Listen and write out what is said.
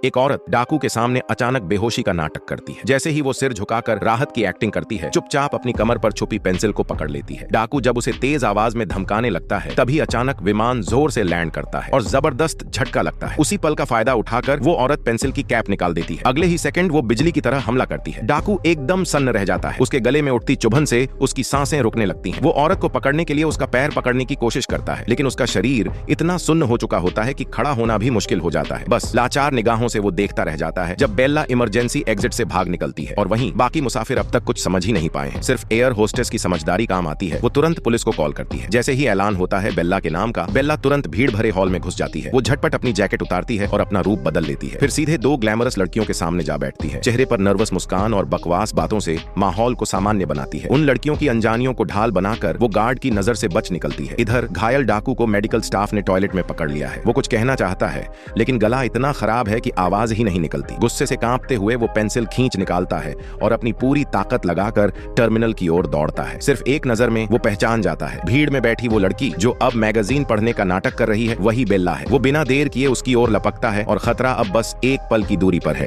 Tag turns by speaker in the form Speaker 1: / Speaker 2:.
Speaker 1: एक औरत डाकू के सामने अचानक बेहोशी का नाटक करती है। जैसे ही वो सिर झुकाकर राहत की एक्टिंग करती है, चुपचाप अपनी कमर पर छुपी पेंसिल को पकड़ लेती है। डाकू जब उसे तेज आवाज में धमकाने लगता है, तभी अचानक विमान जोर से लैंड करता है और जबरदस्त झटका लगता है। उसी पल का फायदा उठाकर वो औरत पेंसिल की कैप निकाल देती है। अगले ही सेकंड वो बिजली की तरह हमला करती है। डाकू एकदम सन्न रह जाता है। उसके गले में उठती चुभन से उसकी सांसें रुकने लगती हैं। वो औरत को पकड़ने के लिए उसका पैर पकड़ने की कोशिश करता है, लेकिन उसका शरीर इतना सुन्न हो चुका होता है कि खड़ा होना भी मुश्किल हो जाता है। बस लाचार निगाहों से वो देखता रह जाता है जब बेल्ला इमरजेंसी एग्जिट से भाग निकलती है। और वहीं बाकी मुसाफिर अब तक कुछ समझ ही नहीं पाए हैं। सिर्फ एयर होस्टेस की समझदारी काम आती है। वो तुरंत पुलिस को कॉल करती है। जैसे ही ऐलान होता है बेल्ला के नाम का, बेल्ला तुरंत भीड़ भरे हॉल में घुस जाती है। वो झटपट अपनी जैकेट उतारती है और अपना रूप बदल लेती है। फिर सीधे दो ग्लैमरस लड़कियों के सामने जा बैठती है। चेहरे पर नर्वस मुस्कान और बकवास बातों से माहौल को सामान्य बनाती है। उन लड़कियों की अनजानियों को ढाल बनाकर वो गार्ड की नजर से बच निकलती है। इधर घायल डाकू को मेडिकल स्टाफ ने टॉयलेट में पकड़ लिया है। वो कुछ कहना चाहता है, लेकिन गला इतना खराब है कि आवाज ही नहीं निकलती। गुस्से से कांपते हुए वो पेंसिल खींच निकालता है और अपनी पूरी ताकत लगाकर टर्मिनल की ओर दौड़ता है। सिर्फ एक नजर में वो पहचान जाता है। भीड़ में बैठी वो लड़की जो अब मैगजीन पढ़ने का नाटक कर रही है, वही बेल्ला है। वो बिना देर किए उसकी ओर लपकता है और खतरा अब बस एक पल की दूरी पर है।